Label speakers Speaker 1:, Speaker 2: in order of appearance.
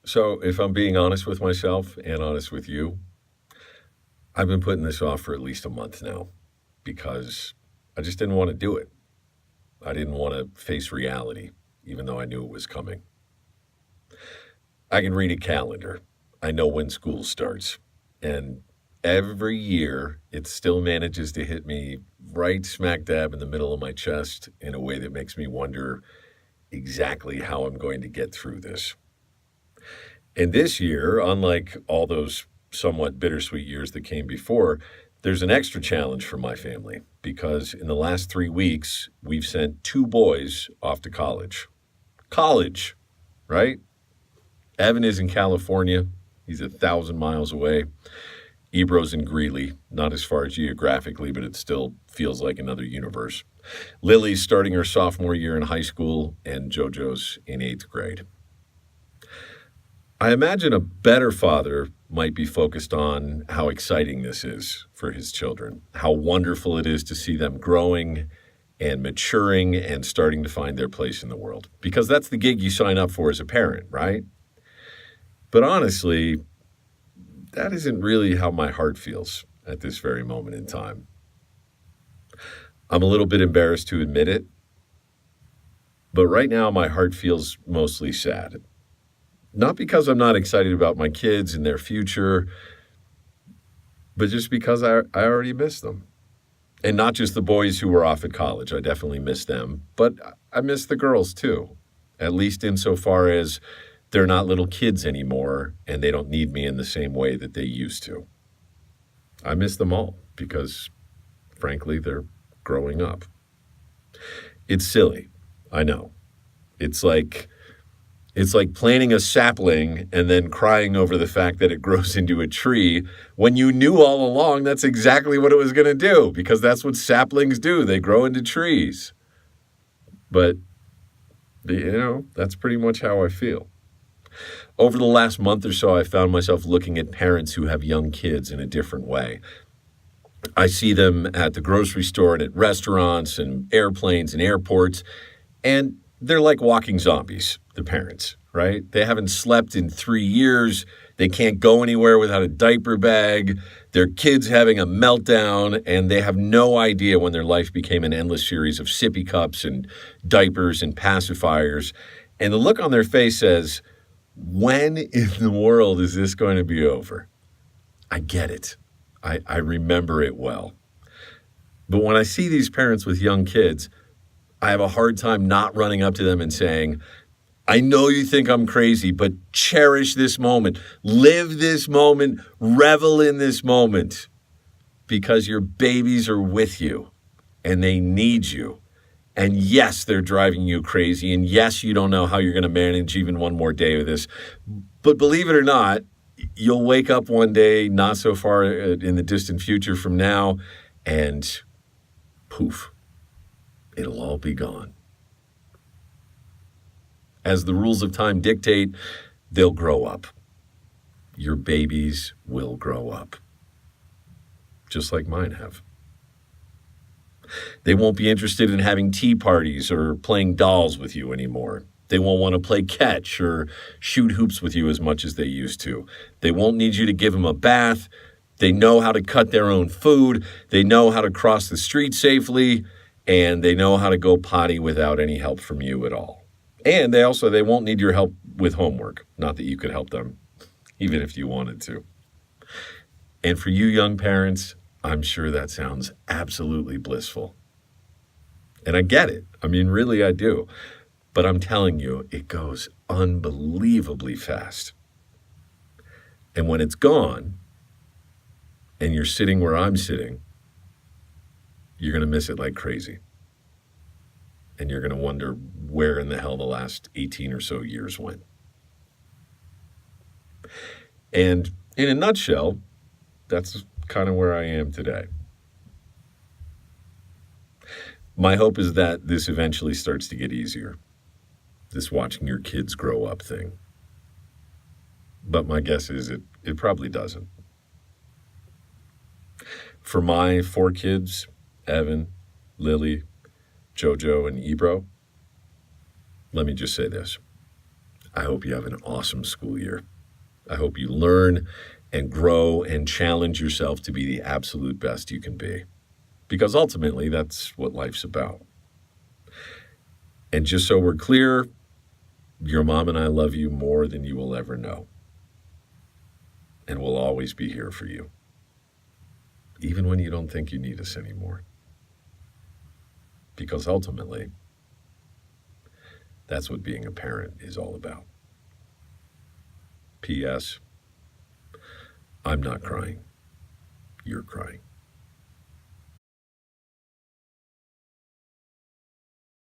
Speaker 1: So, if I'm being honest with myself and honest with you, I've been putting this off for at least a month now because I just didn't want to do it. I didn't want to face reality, even though I knew it was coming. I can read a calendar. I know when school starts. And every year, it still manages to hit me right smack dab in the middle of my chest in a way that makes me wonder exactly how I'm going to get through this. And this year, unlike all those somewhat bittersweet years that came before, there's an extra challenge for my family because in the last 3 weeks, we've sent two boys off to college. College, right? Evan is in California. He's 1,000 miles away. Ebro's in Greeley, not as far geographically, but it still feels like another universe. Lily's starting her sophomore year in high school, and JoJo's in 8th grade. I imagine a better father might be focused on how exciting this is for his children, how wonderful it is to see them growing and maturing and starting to find their place in the world. Because that's the gig you sign up for as a parent, right? But honestly, that isn't really how my heart feels at this very moment in time. I'm a little bit embarrassed to admit it, but right now my heart feels mostly sad. Not because I'm not excited about my kids and their future, but just because I already miss them. And not just the boys who were off at college. I definitely miss them, but I miss the girls too, at least insofar as they're not little kids anymore and they don't need me in the same way that they used to. I miss them all because, frankly, they're growing up. It's silly, I know. It's like planting a sapling and then crying over the fact that it grows into a tree when you knew all along that's exactly what it was going to do, because that's what saplings do. They grow into trees. But, that's pretty much how I feel. Over the last month or so, I found myself looking at parents who have young kids in a different way. I see them at the grocery store and at restaurants and airplanes and airports, and they're like walking zombies, the parents, right? They haven't slept in 3 years. They can't go anywhere without a diaper bag. Their kids having a meltdown, and they have no idea when their life became an endless series of sippy cups and diapers and pacifiers. And the look on their face says, when in the world is this going to be over? I get it. I remember it well. But when I see these parents with young kids, I have a hard time not running up to them and saying, I know you think I'm crazy, but cherish this moment. Live this moment. Revel in this moment. Because your babies are with you and they need you. And yes, they're driving you crazy. And yes, you don't know how you're going to manage even one more day of this. But believe it or not, you'll wake up one day, not so far in the distant future from now, and poof, it'll all be gone. As the rules of time dictate, they'll grow up. Your babies will grow up. Just like mine have. They won't be interested in having tea parties or playing dolls with you anymore. They won't want to play catch or shoot hoops with you as much as they used to. They won't need you to give them a bath. They know how to cut their own food. They know how to cross the street safely. And they know how to go potty without any help from you at all. And they won't need your help with homework. Not that you could help them, even if you wanted to. And for you young parents, I'm sure that sounds absolutely blissful. And I get it. I mean, really, I do. But I'm telling you, it goes unbelievably fast. And when it's gone, and you're sitting where I'm sitting, you're going to miss it like crazy. And you're going to wonder where in the hell the last 18 or so years went. And in a nutshell, that's kind of where I am today. My hope is that this eventually starts to get easier. This watching your kids grow up thing. But my guess is it probably doesn't. For my 4 kids, Evan, Lily, JoJo, and Ebro, let me just say this. I hope you have an awesome school year. I hope you learn and grow and challenge yourself to be the absolute best you can be, because ultimately that's what life's about. And just so we're clear, your mom and I love you more than you will ever know. And we'll always be here for you, even when you don't think you need us anymore. Because ultimately, that's what being a parent is all about. P.S. I'm not crying. You're crying.